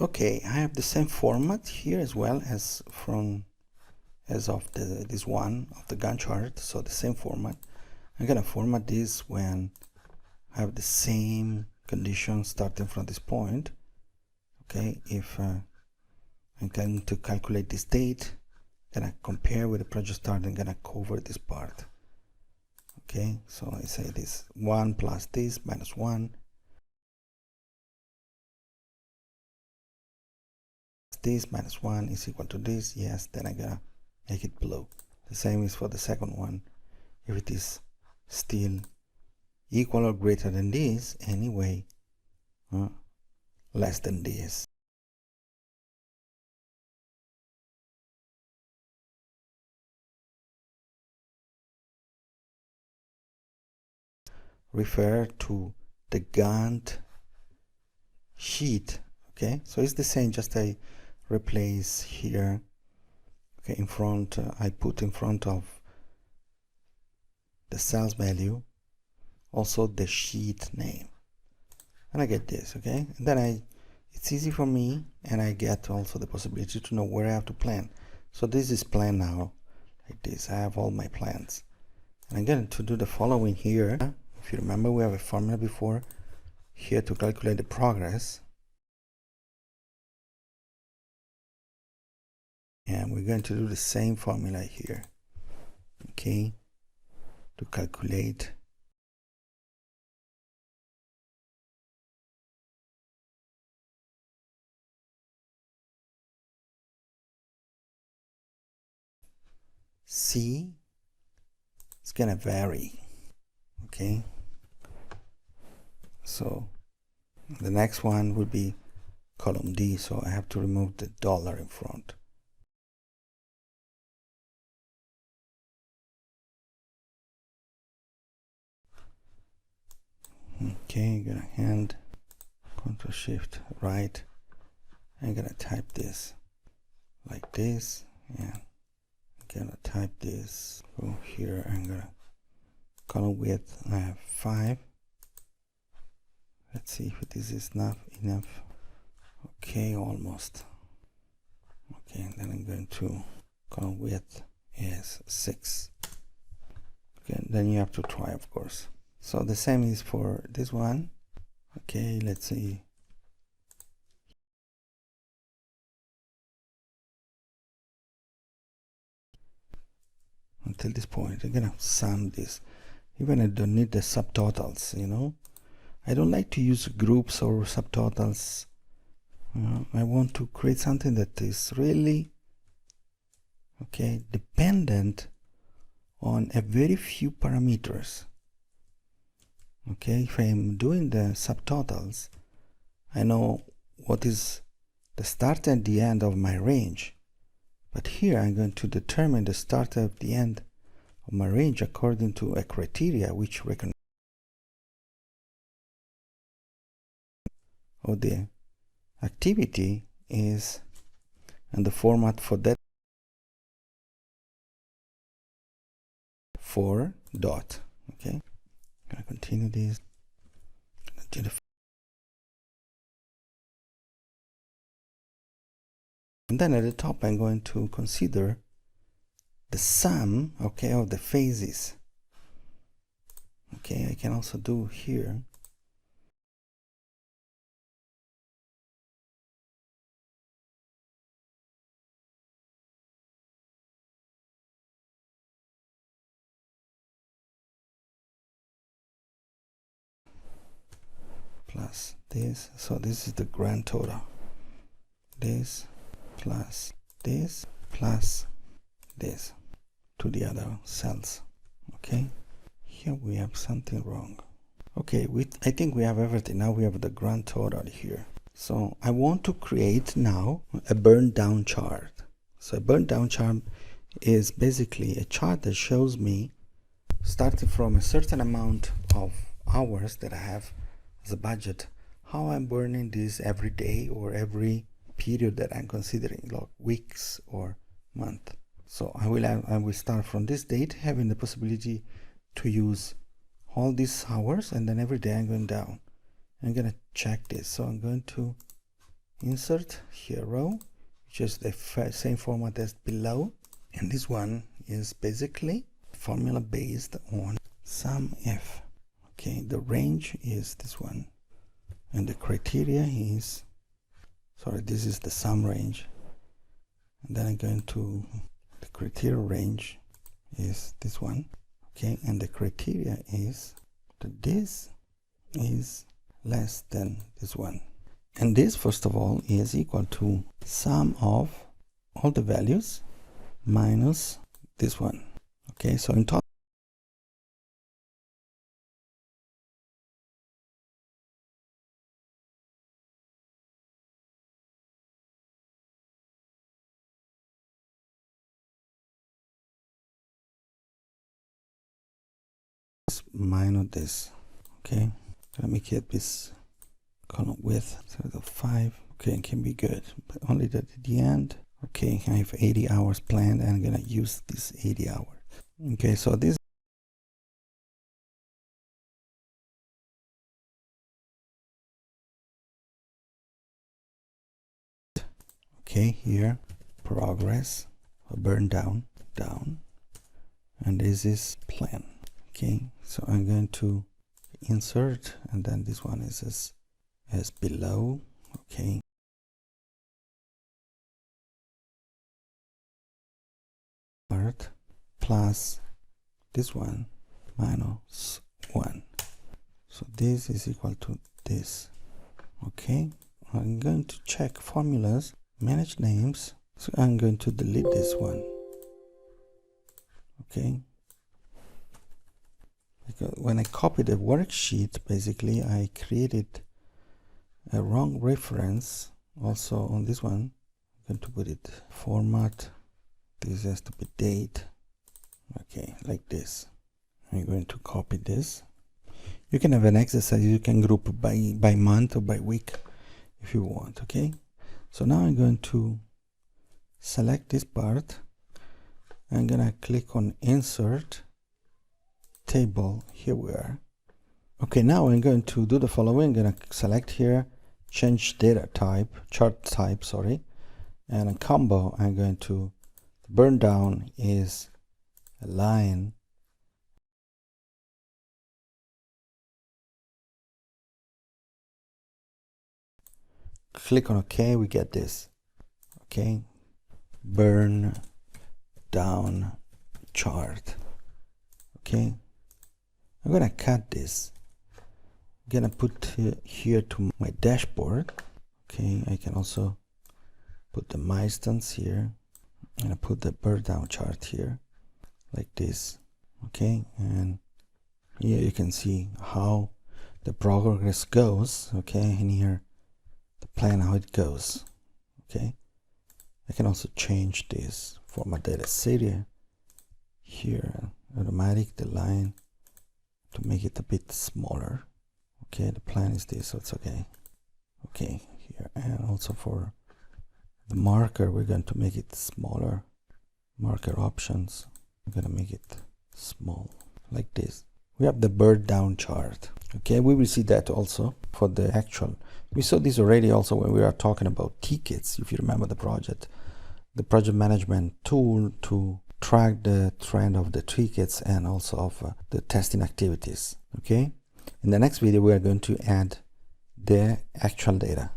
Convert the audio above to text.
Okay, I have the same format here as well as of this one of the Gantt chart. So the same format. I'm gonna format this when I have the same conditions starting from this point. Okay, if I'm going to calculate this date, gonna compare with the project start and gonna cover this part. Okay, so I say this 1 plus this minus 1, this minus 1 is equal to this. Yes, then I'm gonna make it below. The same is for the second one. If it is still equal or greater than this, anyway, less than this. Refer to the Gantt sheet. Okay, so it's the same, just I replace here. Okay, in front, I put in front of the sales value also the sheet name, and I get this. Okay, and then it's easy for me, and I get also the possibility to know where I have to plan. So this is planned now like this. I have all my plans, and I'm going to do the following here. If you remember, we have a formula before here to calculate the progress, and we're going to do the same formula here, okay, to calculate C. It's gonna vary. Okay, so the next one will be column D, so I have to remove the dollar in front. Okay, gonna hand Ctrl Shift right. I'm gonna type this like this, and I'm gonna type this. Go here. I'm gonna column width. I have 5. Let's see if this is enough. Okay, almost. Okay, and then I'm going to column width is 6. Okay, then you have to try, of course. So the same is for this one. Okay, let's see. Until this point, I'm gonna sum this. Even I don't need the subtotals, you know. I don't like to use groups or subtotals. I want to create something that is really, okay, dependent on a very few parameters. Okay, if I'm doing the subtotals, I know what is the start and the end of my range. But here I'm going to determine the start and the end of my range according to a criteria which recognize the activity is, and the format for that for dot. Okay, I'm gonna continue this. And then at the top, I'm going to consider the sum, okay, of the phases. Okay, I can also do here. Plus this, so this is the grand total. This plus this plus this to the other cells. Okay, here we have something wrong. Okay, I think we have everything. Now we have the grand total here. So I want to create now a burned down chart. So a burned down chart is basically a chart that shows me, starting from a certain amount of hours that I have as a budget, how I'm burning this every day or every period that I'm considering, like weeks or month. So I will start from this date, having the possibility to use all these hours, and then every day I'm going down. I'm going to check this. So I'm going to insert here row, which is the same format as below, and this one is basically formula based on 𝗪. Okay, the range is this one, and the criteria is, sorry, this is the sum range, and then I'm going to the criteria range is this one. Okay, and the criteria is that this is less than this one, and this first of all is equal to sum of all the values minus this one. Okay, so in total minus this. Okay, let me get this column width so the 5. Okay, it can be good, but only that at the end. Okay, I have 80 hours planned and I'm gonna use this 80 hours. Okay, so this okay, here progress, burn down, and this is plan. Okay, so I'm going to insert, and then this one is as below. Okay, part plus this one minus 1. So this is equal to this. Okay, I'm going to check formulas, manage names. So I'm going to delete this one. Okay, because when I copied the worksheet, basically I created a wrong reference also on this one. I'm going to put it format, this has to be date. Okay, like this. I'm going to copy this. You can have an exercise, you can group by month or by week if you want. Okay, so now I'm going to select this part. I'm gonna click on insert table. Here we are. Okay, now I'm going to do the following. I'm gonna select here, change data type, chart type, sorry, and a combo. I'm going to burn down is a line. Click on OK, we get this. Okay, burn down chart. Okay, I'm gonna cut this. I'm gonna put here to my dashboard. Okay, I can also put the milestones here, and I put the burn down chart here like this. Okay, and here you can see how the progress goes. Okay, and here the plan how it goes. Okay, I can also change this for my data series here, automatic the line to make it a bit smaller. Okay, the plan is this, so it's okay. Okay, here, and also for the marker, we're going to make it smaller. Marker options, I'm gonna make it small like this. We have the burn down chart. Okay, we will see that also for the actual. We saw this already also when we were talking about tickets, if you remember the project management tool to track the trend of the tickets and also of the testing activities. Okay, in the next video we are going to add the actual data.